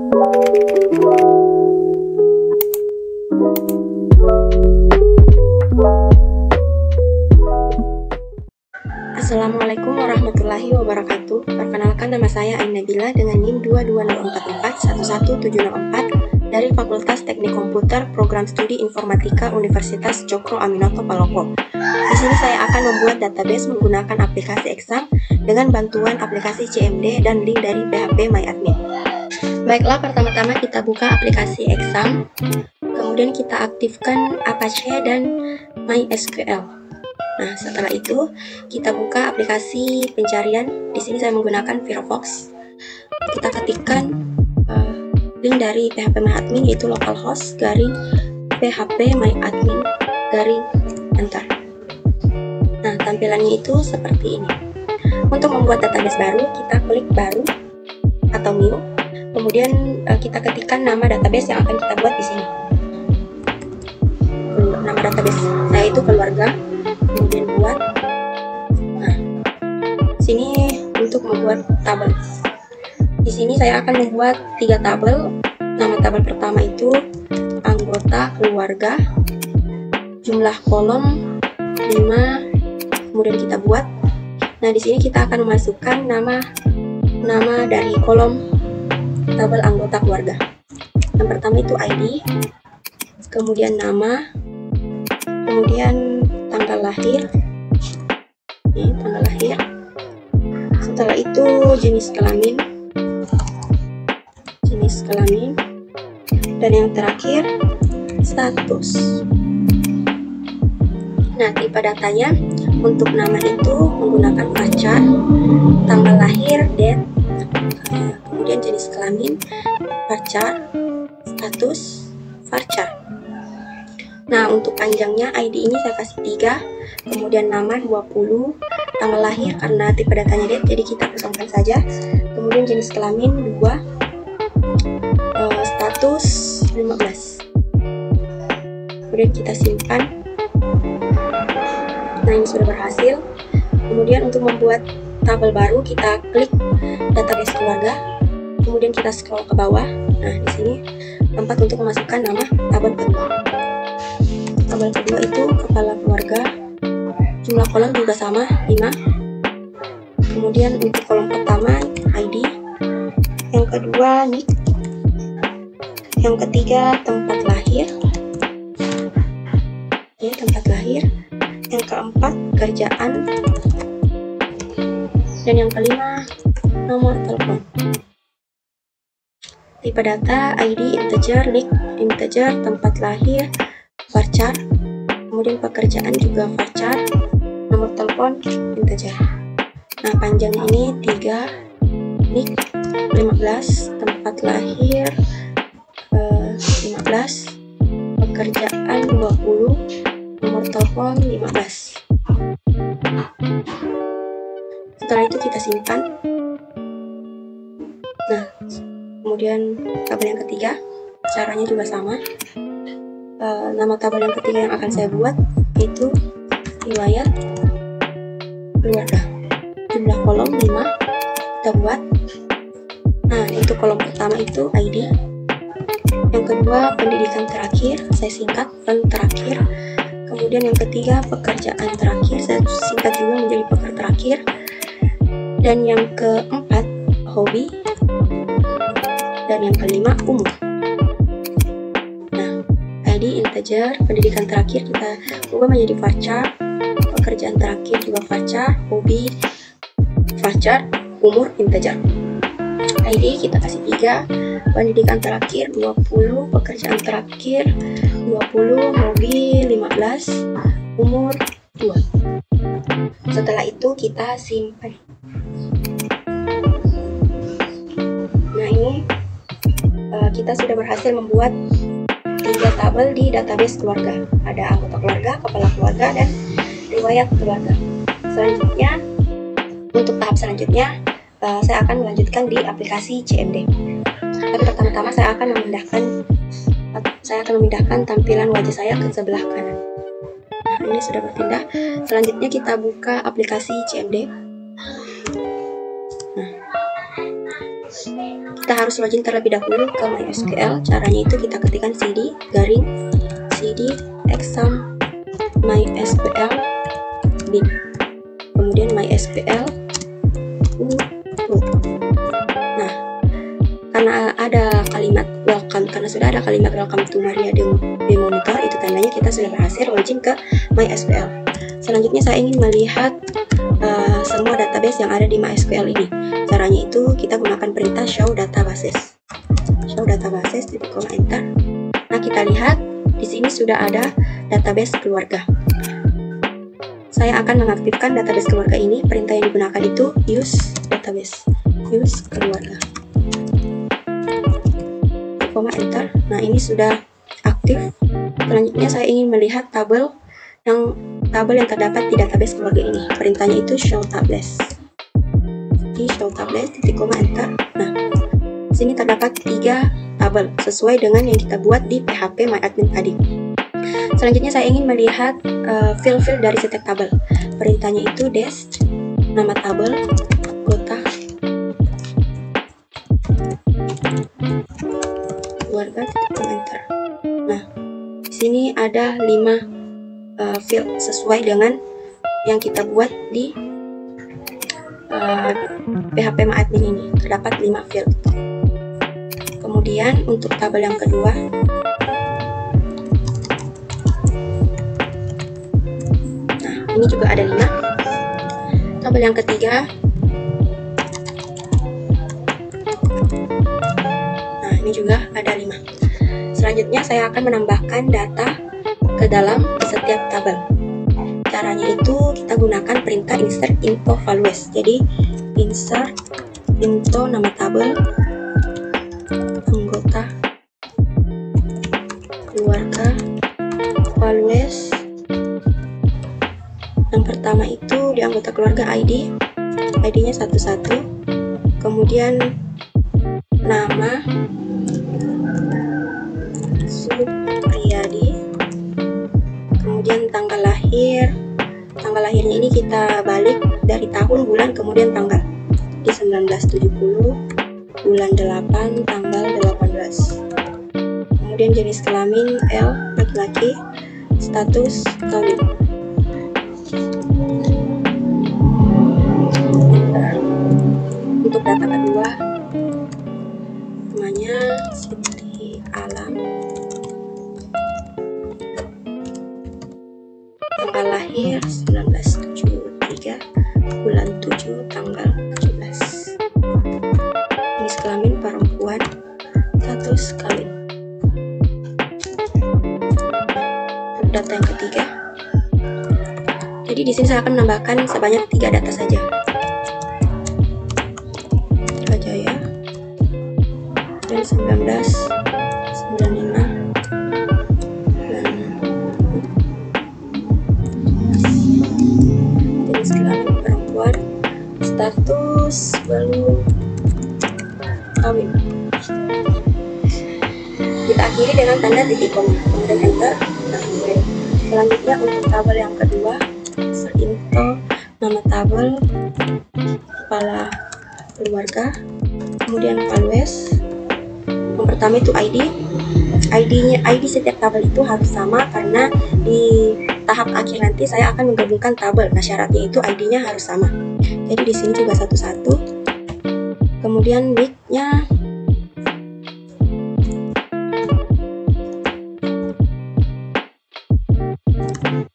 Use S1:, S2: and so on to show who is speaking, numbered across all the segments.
S1: Assalamualaikum warahmatullahi wabarakatuh. Perkenalkan, nama saya Ain Nabila dengan NIM 220441174 dari Fakultas Teknik Komputer Program Studi Informatika Universitas Cokro Aminoto Palopo. Di sini saya akan membuat database menggunakan aplikasi Exam dengan bantuan aplikasi CMD dan link dari PHP MyAdmin. Baiklah, pertama-tama kita buka aplikasi Exam, kemudian kita aktifkan Apache dan MySQL. Nah, setelah itu kita buka aplikasi pencarian. Di sini saya menggunakan Firefox. Kita ketikkan link dari PHP MyAdmin, yaitu localhost garing PHP MyAdmin garing enter. Nah, tampilannya itu seperti ini. Untuk membuat database baru, kita klik baru atau new. Kemudian kita ketikkan nama database yang akan kita buat di sini. Nama database saya itu keluarga. Kemudian buat. Nah, sini untuk membuat tabel. Di sini saya akan membuat 3 tabel. Nama tabel pertama itu anggota keluarga, jumlah kolom 5. Kemudian kita buat. Nah, di sini kita akan memasukkan nama dari kolom tabel anggota keluarga. Yang pertama itu ID, kemudian nama, kemudian tanggal lahir. Ini tanggal lahir. Setelah itu jenis kelamin, dan yang terakhir status. Nah, tipe datanya untuk nama itu menggunakan varchar, tanggal lahir date, kemudian jenis kelamin varchar, status varchar. Nah, untuk panjangnya ID ini saya kasih 3, kemudian nama 20, tanggal lahir karena tipe datanya date jadi kita kosongkan saja, kemudian jenis kelamin 2, status 15. Kemudian kita simpan. Nah, ini sudah berhasil. Kemudian untuk membuat tabel baru kita klik database keluarga, kemudian kita scroll ke bawah. Nah, di sini tempat untuk memasukkan nama tabel kedua. Tabel kedua itu kepala keluarga, jumlah kolom juga sama 5. Kemudian untuk kolom pertama ID, yang kedua nick, yang ketiga tempat lahir, tempat lahir, yang keempat kerjaan, dan yang kelima nomor telepon. Tipe data ID integer, nick integer, tempat lahir varchar, kemudian pekerjaan juga varchar, nomor telepon integer. Nah, panjangnya ini 3, nick 15, tempat lahir 15, pekerjaan 20, nomor telepon 15. Setelah itu kita simpan. Nah, kemudian tabel yang ketiga caranya juga sama. Nama tabel yang ketiga yang akan saya buat yaitu riwayat keluarga, jumlah kolom 5, kita buat. Nah, untuk kolom pertama itu ID, yang kedua pendidikan terakhir, saya singkat terakhir, kemudian yang ketiga pekerjaan terakhir, saya singkat juga menjadi pekerjaan terakhir, dan yang keempat hobi, dan yang kelima umur. ID integer, pendidikan terakhir kita ubah menjadi varchar, pekerjaan terakhir juga varchar, hobi varchar, umur integer. ID kita kasih 3, pendidikan terakhir 20, pekerjaan terakhir 20, hobi 15, umur 2. Setelah itu kita simpan. Nah, ini kita sudah berhasil membuat 3 tabel di database keluarga. Ada anggota keluarga, kepala keluarga, dan riwayat keluarga. Selanjutnya, untuk tahap selanjutnya, saya akan melanjutkan di aplikasi CMD. Tapi pertama-tama saya akan memindahkan tampilan wajah saya ke sebelah kanan. Nah, ini sudah berpindah. Selanjutnya kita buka aplikasi CMD. Nah, kita harus login terlebih dahulu ke MySQL. Caranya itu kita ketikkan cd exam MySQL bin, kemudian MySQL root. Nah, karena sudah ada kalimat welcome to MariaDB Monitor, itu tandanya kita sudah berhasil login ke MySQL. Selanjutnya saya ingin melihat semua database yang ada di MySQL ini. Caranya itu kita gunakan perintah show databases. Show databases, titik koma enter. Nah, kita lihat di sini sudah ada database keluarga. Saya akan mengaktifkan database keluarga ini. Perintah yang digunakan itu use database, use keluarga. Titik koma enter. Nah, ini sudah aktif. Selanjutnya saya ingin melihat tabel yang terdapat di database keluarga ini. Perintahnya itu show tables. Di show tables, titik koma enter. Nah, sini terdapat 3 tabel sesuai dengan yang kita buat di PHP MyAdmin tadi. Selanjutnya saya ingin melihat field dari setiap tabel. Perintahnya itu dash nama tabel gota keluarga, titik koma enter. Nah, di sini ada 5 field sesuai dengan yang kita buat di PHP MyAdmin ini. Terdapat 5 field. Kemudian untuk tabel yang kedua, nah ini juga ada 5. Tabel yang ketiga, nah ini juga ada 5. Selanjutnya saya akan menambahkan data ke dalam setiap tabel. Caranya itu kita gunakan perintah insert info values. Jadi insert info nama tabel anggota keluarga values. Yang pertama itu di anggota keluarga ID-nya 11, kemudian nama Supriyadi, kemudian tanggal lahirnya ini kita balik dari tahun, bulan, kemudian tanggal. Di 1970, bulan 8, tanggal 18. Kemudian jenis kelamin L, laki-laki, status kawin. Untuk data kedua, namanya Siti Alam, tanggal lahir 1973, bulan 7, tanggal 17. Jenis kelamin perempuan, status kawin. Untuk data yang ketiga, jadi di sini saya akan menambahkan sebanyak 3 data saja. Jaya dan 1995. Jenis kelamin perempuan, status belum kawin. Kita akhiri dengan tanda titik koma, kemudian enter. Selanjutnya untuk tabel yang kedua, info nama tabel kepala keluarga, kemudian values. Yang pertama itu ID setiap tabel itu harus sama, karena di tahap akhir nanti saya akan menggabungkan tabel. Nah, syaratnya itu ID-nya harus sama. Jadi di sini juga 11. Kemudian week-nya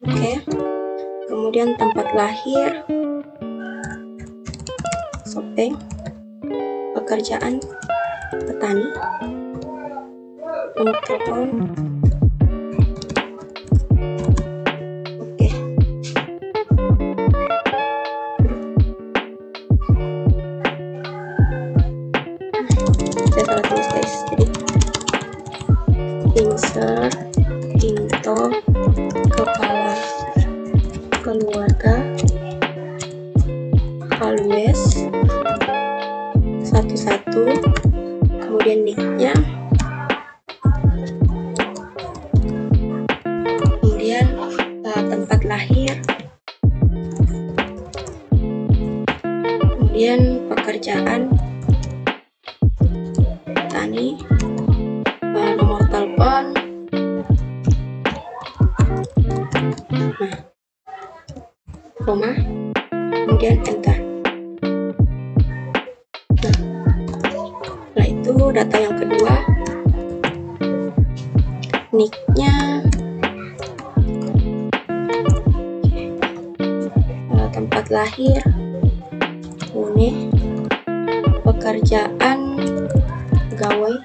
S1: oke. Kemudian tempat lahir Sopeng, pekerjaan petani, nomor telepon. Oke. Saya salah tulis guys. Jadi insert info kepala keluarga values 11, kemudian nick-nya, kemudian tempat lahir, kemudian pekerjaan koma, kemudian enter. Nah, setelah itu data yang kedua, nicknya, tempat lahir, UNE, pekerjaan, pegawai,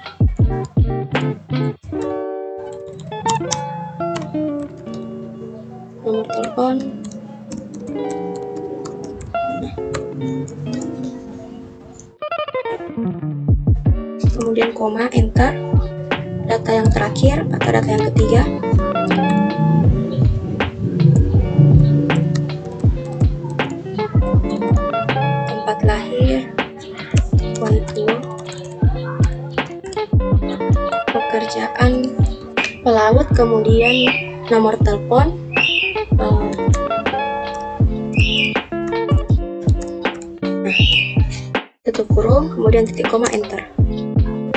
S1: nomor telepon, kemudian koma, enter. Data yang terakhir atau data yang ketiga, tempat lahir, Wantuo, pekerjaan, pelaut, kemudian nomor telepon, tutup kurung, kemudian titik koma, enter.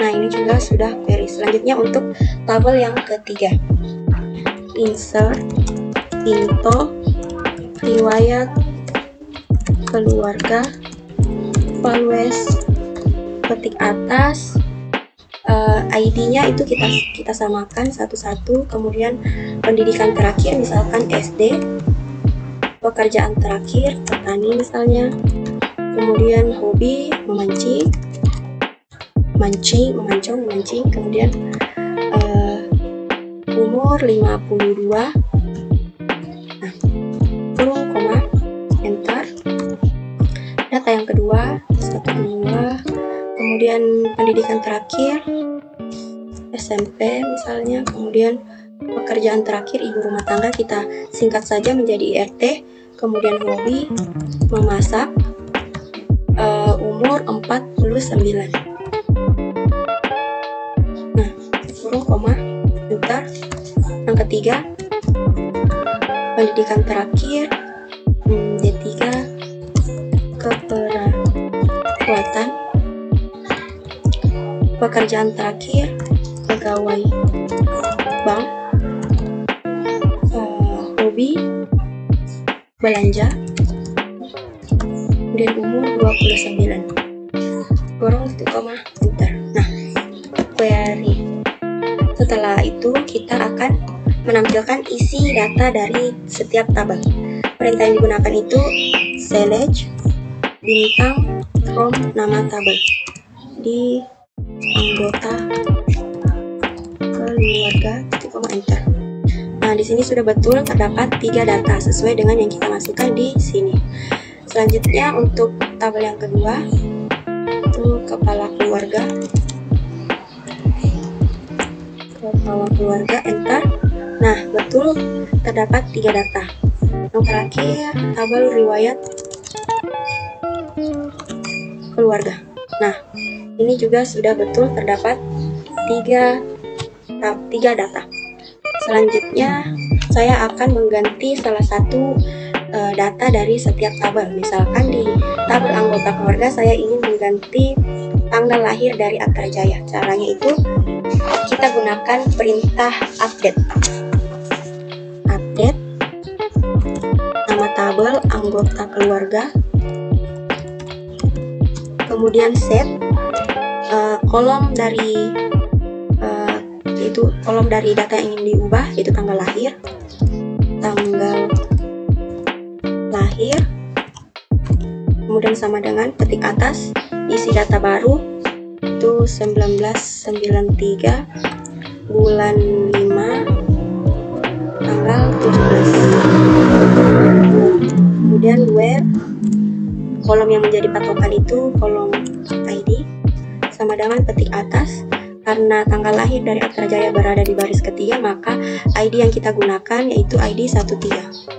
S1: Nah, ini juga sudah query. Selanjutnya untuk tabel yang ketiga, insert, info, riwayat keluarga, always, ketik atas, ID-nya itu kita samakan satu-satu, kemudian pendidikan terakhir misalkan SD, pekerjaan terakhir petani misalnya, kemudian hobi memancing, memancing, kemudian umur 52, nah, kurung, koma, enter. Data yang kedua, 1, 2, kemudian pendidikan terakhir SMP misalnya, kemudian pekerjaan terakhir ibu rumah tangga, kita singkat saja menjadi IRT, kemudian hobi memasak, umur 49. Nah, kurung, koma, enter. Yang ketiga, pendidikan terakhir, D3, keperawatan, pekerjaan terakhir, pegawai bank, hobi belanja, kemudian umur 29. Kurung, titik koma, enter. Nah, query. Setelah itu kita akan menampilkan isi data dari setiap tabel. Perintah yang digunakan itu select bintang from nama tabel di anggota keluarga, titik koma, enter. Nah, di sini sudah betul terdapat 3 data sesuai dengan yang kita masukkan di sini. Selanjutnya untuk tabel yang kedua, itu kepala keluarga, enter. Nah, betul terdapat 3 data. Yang terakhir, tabel riwayat keluarga. Nah, ini juga sudah betul terdapat 3 data. Selanjutnya, saya akan mengganti salah satu data dari setiap tabel. Misalkan di tabel anggota keluarga saya ingin mengganti tanggal lahir dari Atrajaya. Caranya itu kita gunakan perintah update. Update nama tabel anggota keluarga, kemudian set kolom dari kolom dari data yang ingin diubah, yaitu tanggal lahir, kemudian sama dengan ketik atas, isi data baru itu 1993 bulan 5 tanggal 17. Kemudian where, kolom yang menjadi patokan itu kolom ID, sama dengan ketik atas. Karena tanggal lahir dari Atrajaya berada di baris ketiga, maka ID yang kita gunakan yaitu ID 13.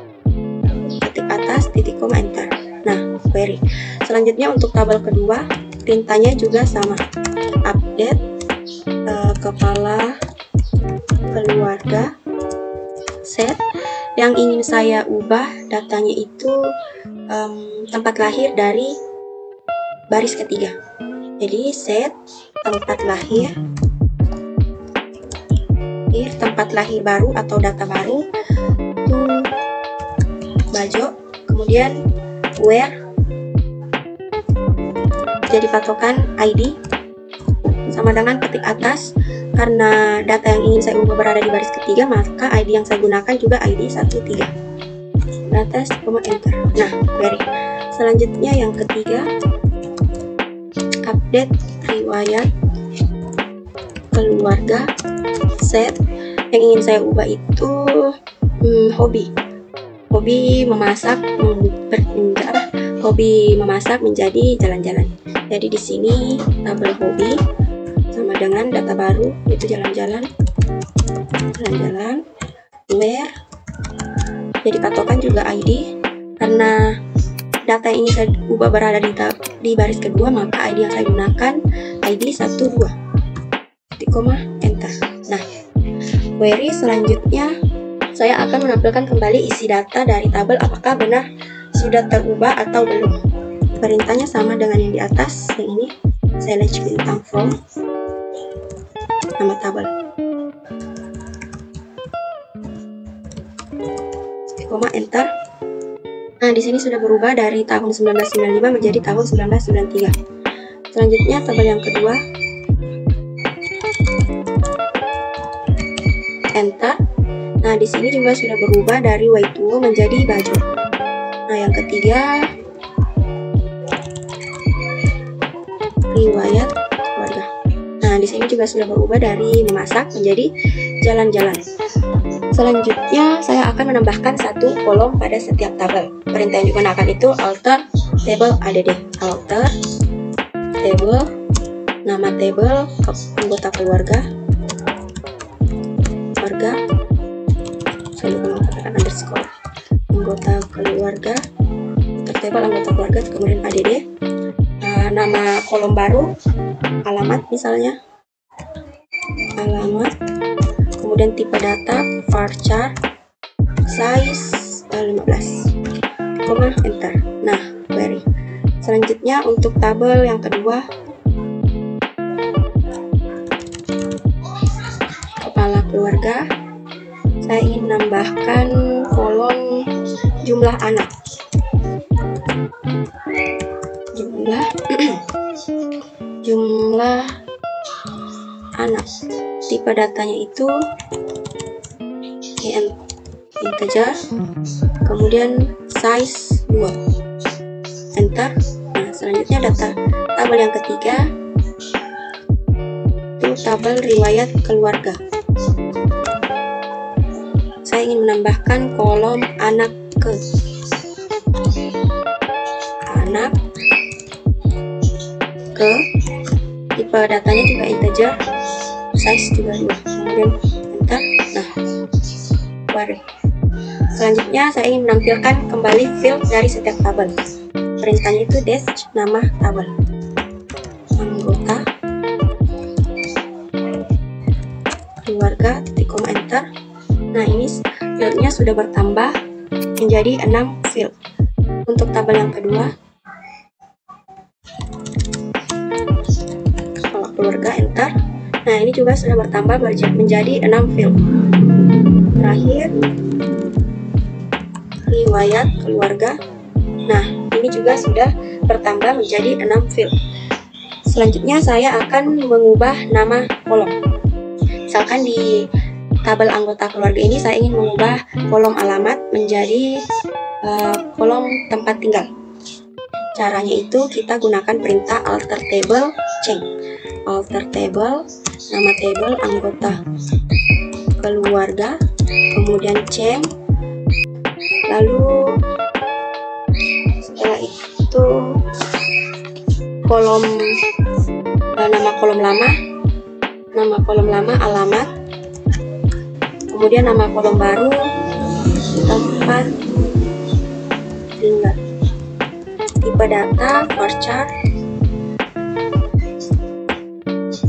S1: Ketik atas, titik koma, enter. Nah, query. Selanjutnya untuk tabel kedua, perintahnya juga sama. Update kepala keluarga, set. Yang ingin saya ubah datanya itu tempat lahir dari baris ketiga. Jadi set tempat lahir baru atau data baru itu Bajo, kemudian kemudian where jadi patokan ID sama dengan ketik atas. Karena data yang ingin saya ubah berada di baris ketiga, maka ID yang saya gunakan juga ID 13. Atas, enter. Nah, query. Selanjutnya yang ketiga, update riwayat keluarga set. Yang ingin saya ubah itu hobi memasak, hobi memasak menjadi jalan-jalan. Jadi di sini tabel hobi sama dengan data baru yaitu jalan-jalan, where jadi patokan juga ID. Karena data yang ingin saya ubah berada di baris kedua, maka ID yang saya gunakan ID 12. Enter. Nah, query selanjutnya saya akan menampilkan kembali isi data dari tabel apakah benar sudah terubah atau belum. Perintahnya sama dengan yang di atas, yang ini select bintang from nama tabel, enter. Nah, di sini sudah berubah dari tahun 1995 menjadi tahun 1993. Selanjutnya tabel yang kedua, enter. Nah, di sini juga sudah berubah dari Waituo menjadi Bajo. Nah, yang ketiga, riwayat keluarga. Nah, di sini juga sudah berubah dari memasak menjadi jalan-jalan. Selanjutnya, saya akan menambahkan satu kolom pada setiap tabel. Perintah yang digunakan itu alter table add. Alter table, nama table, anggota keluarga, selalu menggunakan underscore, anggota keluarga, table anggota keluarga, kemudian add. Nama kolom baru, alamat misalnya, alamat, kemudian tipe data, varchar, size 15, enter. Nah, query. Selanjutnya untuk tabel yang kedua, kepala keluarga, saya ingin menambahkan kolom jumlah anak. Jumlah anak. Tipe datanya itu integer, kemudian size 2. Enter. Nah, selanjutnya tabel yang ketiga itu tabel riwayat keluarga. Saya ingin menambahkan kolom anak ke. Tipe datanya juga integer, size juga 2. Kemudian enter. Nah, query. Selanjutnya saya ingin menampilkan kembali field dari setiap tabel. Perintahnya itu dash nama tabel, anggota keluarga, enter. Nah, ini fieldnya sudah bertambah menjadi 6 field. Untuk tabel yang kedua, keluarga, enter. Nah, ini juga sudah bertambah menjadi 6 field. Terakhir, riwayat keluarga. Nah, ini juga sudah bertambah menjadi 6 field. Selanjutnya saya akan mengubah nama kolom. Misalkan di tabel anggota keluarga ini saya ingin mengubah kolom alamat menjadi kolom tempat tinggal. Caranya itu kita gunakan perintah alter table change. Alter table, nama table anggota keluarga, kemudian change, lalu setelah itu kolom nama kolom lama alamat, kemudian nama kolom baru tempat tinggal, tipe data varchar,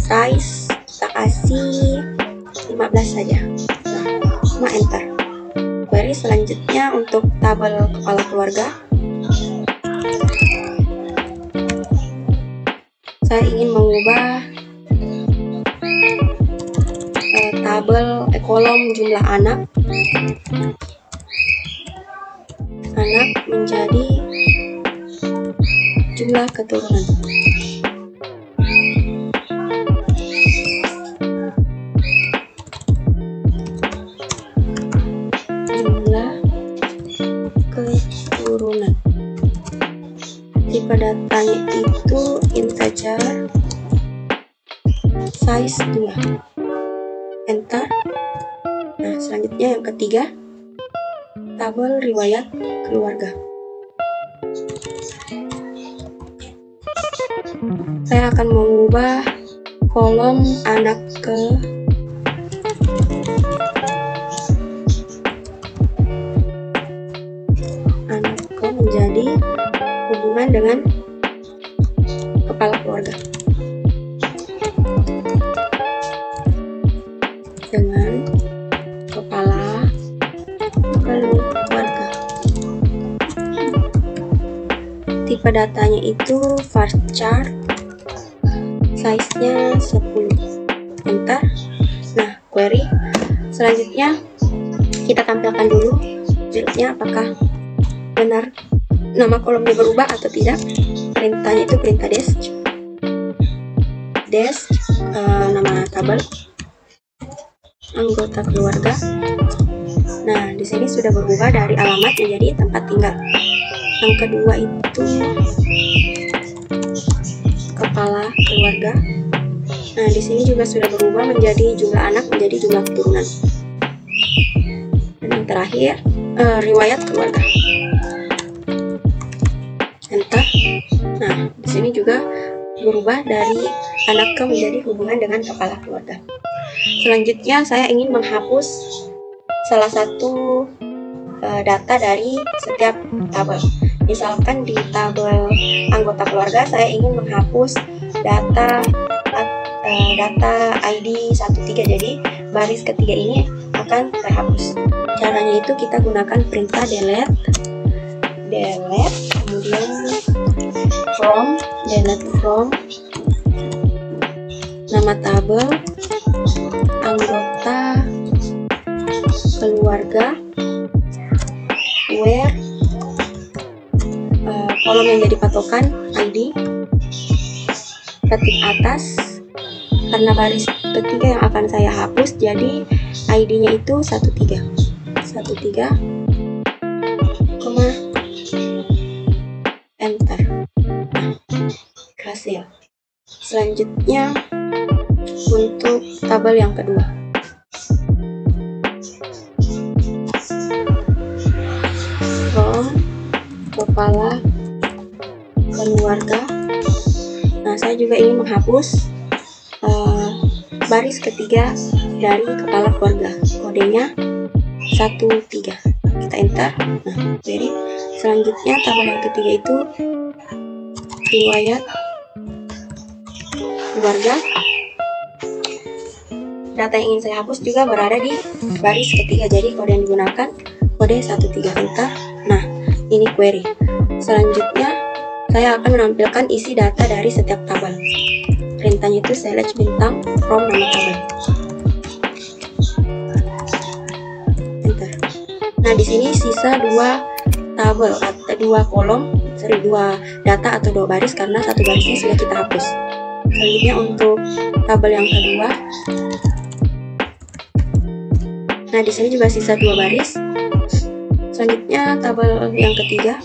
S1: size kita kasih 15 saja. Nah, enter. Query selanjutnya untuk tabel kepala keluarga, saya ingin mengubah tabel kolom jumlah anak anak menjadi jumlah keturunan. Jumlah keturunan. Tipe datanya itu integer, size 2. Enter. Nah, selanjutnya yang ketiga, tabel riwayat keluarga. Saya akan mengubah kolom anak ke menjadi hubungan dengan kepala keluarga. Dengan kepala keluarga. Tipe datanya itu varchar, size-nya 10. Enter. Nah, query. Selanjutnya kita tampilkan dulu fieldnya apakah benar nama kolomnya berubah atau tidak. Perintahnya itu perintah dash nama tabel anggota keluarga. Nah, di sini sudah berubah dari alamat menjadi tempat tinggal. Yang kedua itu kepala keluarga. Nah, di sini juga sudah berubah menjadi jumlah anak menjadi jumlah keturunan. Dan yang terakhir riwayat keluarga. Enter. Nah, di sini juga berubah dari anak ke menjadi hubungan dengan kepala keluarga. Selanjutnya saya ingin menghapus salah satu data dari setiap tabel. Misalkan di tabel anggota keluarga saya ingin menghapus data ID 13, jadi baris ketiga ini akan terhapus. Caranya itu kita gunakan perintah delete, kemudian delete from nama tabel anggota keluarga, where kolom yang jadi patokan ID, ketik atas. Karena baris ketiga yang akan saya hapus, jadi ID-nya itu 13, enter. Berhasil. Selanjutnya untuk tabel yang kedua, from kepala keluarga. Nah, saya juga ingin menghapus baris ketiga dari kepala keluarga, kodenya 13. Kita enter. Nah, jadi selanjutnya tabel yang ketiga itu riwayat keluarga. Data yang ingin saya hapus juga berada di baris ketiga, jadi kode yang digunakan kode 13. Enter. Nah, ini query. Selanjutnya saya akan menampilkan isi data dari setiap tabel. Perintahnya itu select bintang from nama tabel. Enter. Nah, di sini sisa dua tabel atau dua kolom, dua data atau dua baris karena satu barisnya sudah kita hapus. Selanjutnya untuk tabel yang kedua. Nah, di sini juga sisa dua baris. Selanjutnya tabel yang ketiga.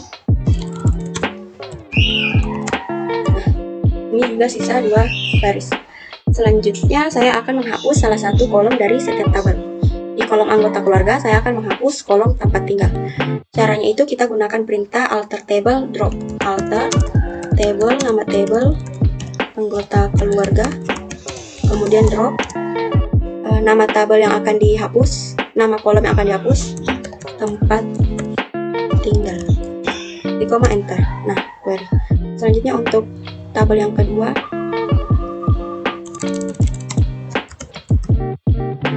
S1: Ini juga sisa dua baris. Selanjutnya saya akan menghapus salah satu kolom dari setiap tabel. Di kolom anggota keluarga saya akan menghapus kolom tempat tinggal. Caranya itu kita gunakan perintah alter table drop. Alter table nama table anggota keluarga, kemudian drop nama tabel yang akan dihapus, nama kolom yang akan dihapus, tempat tinggal. Di koma enter. Nah, query. Selanjutnya untuk tabel yang kedua,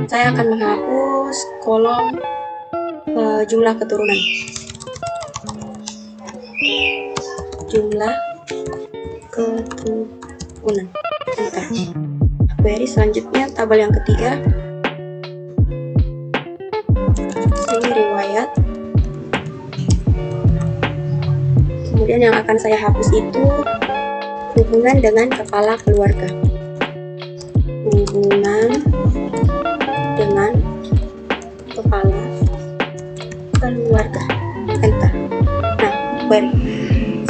S1: saya akan menghapus kolom jumlah keturunan. Jumlah keturunan. Enter. Query. Selanjutnya tabel yang ketiga, sini riwayat Kemudian yang akan saya hapus itu hubungan dengan kepala keluarga. Hubungan dengan kepala keluarga. Enter. Nah, query.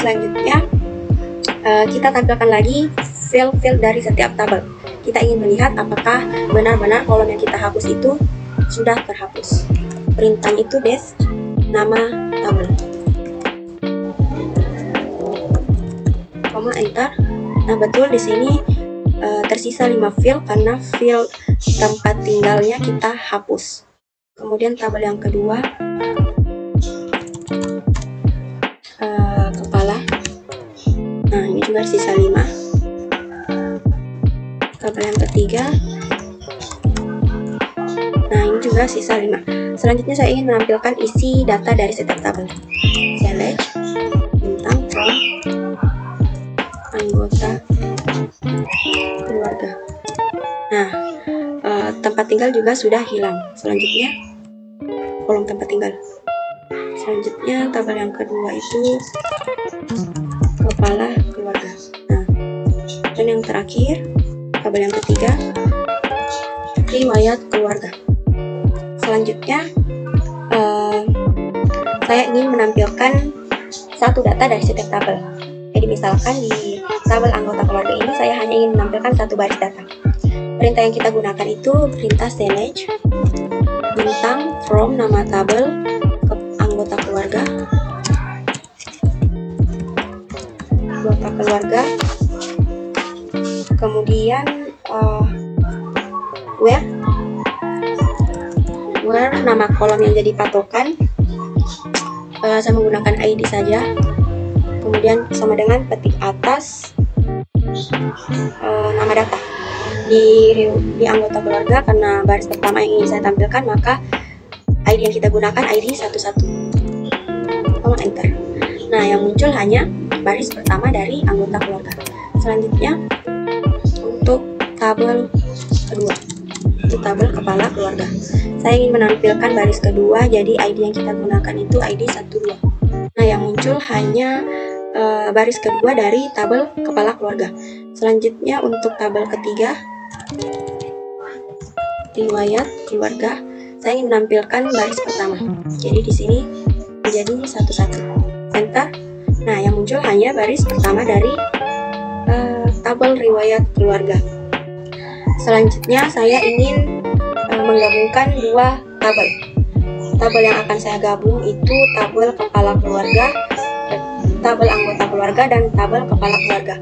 S1: Selanjutnya kita tampilkan lagi field-field dari setiap tabel. Kita ingin melihat apakah benar-benar kolom yang kita hapus itu sudah terhapus. Perintahnya itu dash nama tabel. Koma, enter. Nah, betul di sini tersisa 5 field karena field tempat tinggalnya kita hapus. Kemudian tabel yang kedua, kepala. Nah, ini juga sisa 5. Tabel yang ketiga. Nah, ini juga sisa 5. Selanjutnya saya ingin menampilkan isi data dari setiap tabel. Select bintang from anggota keluarga. Nah, tempat tinggal juga sudah hilang. Selanjutnya kolom tempat tinggal. Selanjutnya tabel yang kedua itu kepala keluarga. Nah, dan yang terakhir tabel yang ketiga riwayat keluarga. Selanjutnya saya ingin menampilkan satu data dari setiap tabel. Jadi misalkan di tabel anggota keluarga ini saya hanya ingin menampilkan satu baris data. Perintah yang kita gunakan itu perintah select bintang from nama tabel ke anggota keluarga. Kemudian where nama kolom yang jadi patokan, saya menggunakan ID saja. Kemudian sama dengan petik atas nama data di anggota keluarga. Karena baris pertama yang ingin saya tampilkan, maka ID yang kita gunakan ID 11. Enter. Nah, yang muncul hanya baris pertama dari anggota keluarga. Selanjutnya untuk tabel kedua, itu tabel kepala keluarga. Saya ingin menampilkan baris kedua, jadi ID yang kita gunakan itu ID 12. Nah, yang muncul hanya baris kedua dari tabel kepala keluarga. Selanjutnya untuk tabel ketiga, riwayat keluarga, saya ingin menampilkan baris pertama. Jadi di sini menjadi 11. Enter. Nah, yang muncul hanya baris pertama dari tabel riwayat keluarga. Selanjutnya saya ingin menggabungkan dua tabel. Tabel yang akan saya gabung itu tabel kepala keluarga, tabel anggota keluarga, dan tabel kepala keluarga.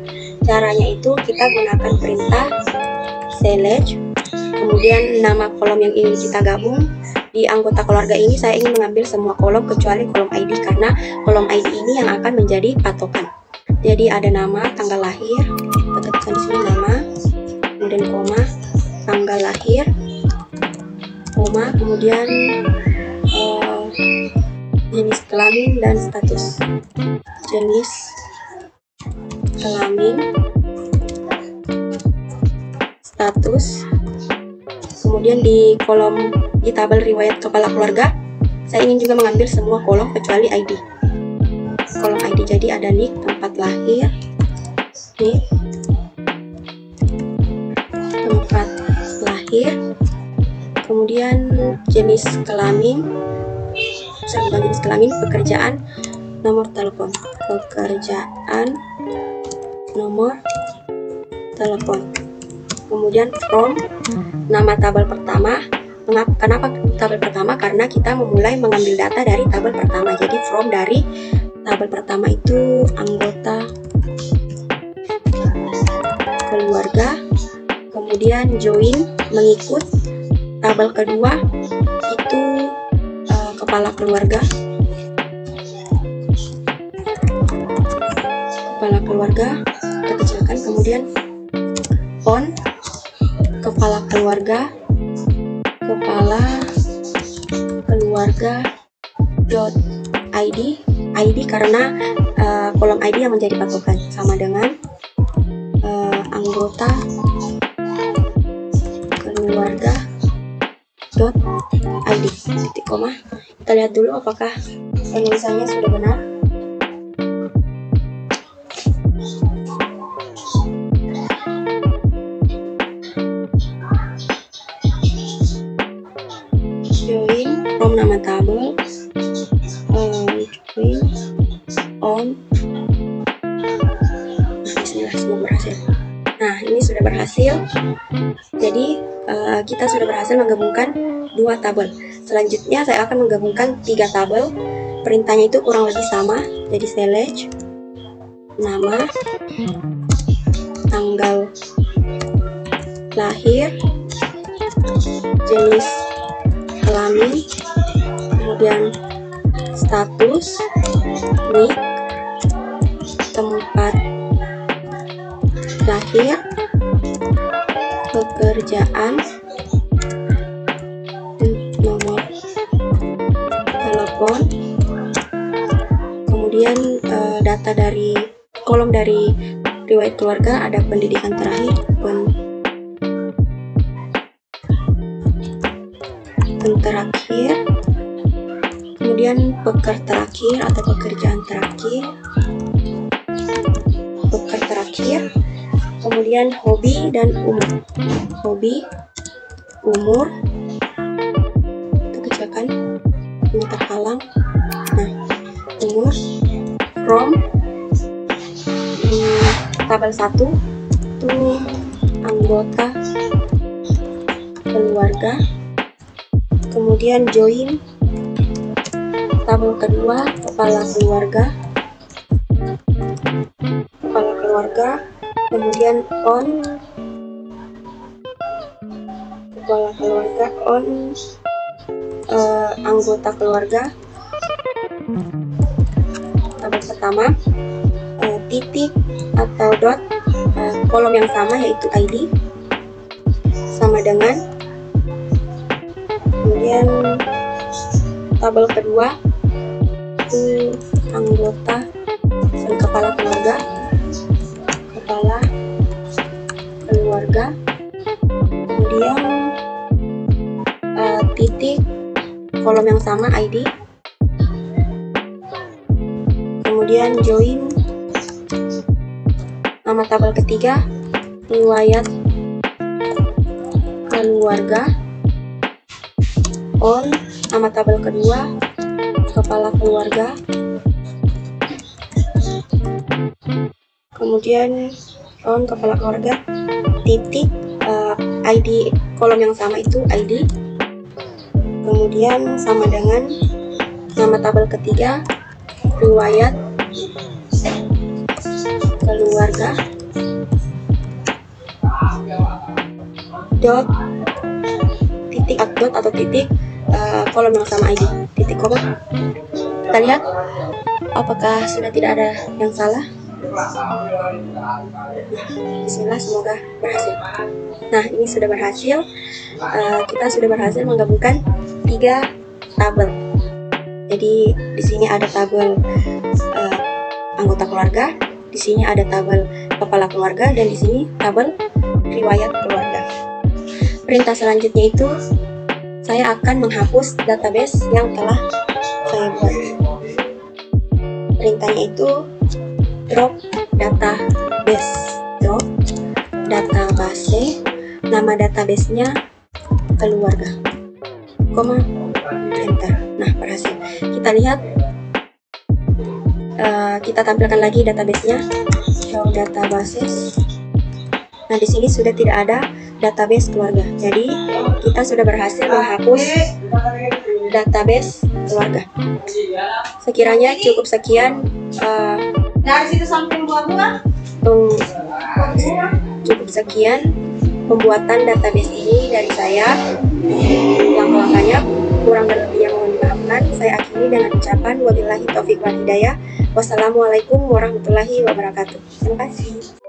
S1: Caranya itu kita gunakan perintah select, kemudian nama kolom yang ingin kita gabung. Di anggota keluarga ini saya ingin mengambil semua kolom kecuali kolom ID, karena kolom ID ini yang akan menjadi patokan. Jadi ada nama, tanggal lahir, kita ketikkan di sini nama, kemudian koma, tanggal lahir, koma, kemudian jenis kelamin dan status. Jenis kelamin, status. Kemudian di kolom di tabel riwayat kepala keluarga, saya ingin juga mengambil semua kolom kecuali ID. Kolom ID, jadi ada nick, tempat lahir, nick, tempat lahir, kemudian jenis kelamin, jenis kelamin, pekerjaan, nomor telepon, pekerjaan, nomor telepon. Kemudian from nama tabel pertama. Kenapa tabel pertama? Karena kita memulai mengambil data dari tabel pertama. Jadi from dari tabel pertama itu anggota keluarga. Kemudian join mengikut tabel kedua itu kepala keluarga. Kepala keluarga kita kecilkan. Kemudian on kepala keluarga dot ID karena kolom ID yang menjadi patokan, sama dengan anggota keluarga dot ID, titik koma. Kita lihat dulu apakah penulisannya sudah benar. ini sudah berhasil. Jadi kita sudah berhasil menggabungkan 2 tabel. Selanjutnya saya akan menggabungkan 3 tabel. Perintahnya itu kurang lebih sama. Jadi select nama, tanggal lahir, jenis kelamin, kemudian status, nik, tempat lahir, pekerjaan, nomor telepon, kemudian data dari kolom dari riwayat keluarga, ada pendidikan terakhir, terakhir, kemudian peker terakhir atau pekerjaan terakhir, peker terakhir, kemudian hobi dan umur. Hobi, umur, itu kejakan ini terhalang. Nah, umur, from tabel 1 itu anggota keluarga, kemudian join tabel kedua kepala keluarga, kemudian on kepala keluarga, on anggota keluarga. Tabel pertama titik atau dot kolom yang sama yaitu ID sama dengan, kemudian tabel kedua itu anggota dan kepala keluarga, kemudian titik kolom yang sama ID, kemudian join nama tabel ketiga riwayat keluarga, on nama tabel kedua kepala keluarga, kemudian on kepala keluarga, titik ID kolom yang sama itu ID, kemudian sama dengan nama tabel ketiga riwayat keluarga, dot titik dot atau titik kolom yang sama ID, titik koma. Kita lihat apakah sudah tidak ada yang salah. Bismillah, semoga berhasil. Nah, ini sudah berhasil. Kita sudah berhasil menggabungkan 3 tabel. Jadi di sini ada tabel anggota keluarga, di sini ada tabel kepala keluarga, dan di sini tabel riwayat keluarga. Perintah selanjutnya itu saya akan menghapus database yang telah saya buat. Perintahnya itu drop database, nama databasenya keluarga, koma, enter. Nah, berhasil. Kita lihat, kita tampilkan lagi databasenya, show databases. Nah, di sini sudah tidak ada database keluarga. Jadi kita sudah berhasil menghapus database keluarga. Sekiranya cukup sekian. Cukup sekian pembuatan database ini dari saya. Langkah-langkahnya kurang berlebihnya mohon dimaafkan. Saya akhiri dengan ucapan wabillahi taufiq wal hidayah. Wassalamualaikum warahmatullahi wabarakatuh. Terima kasih.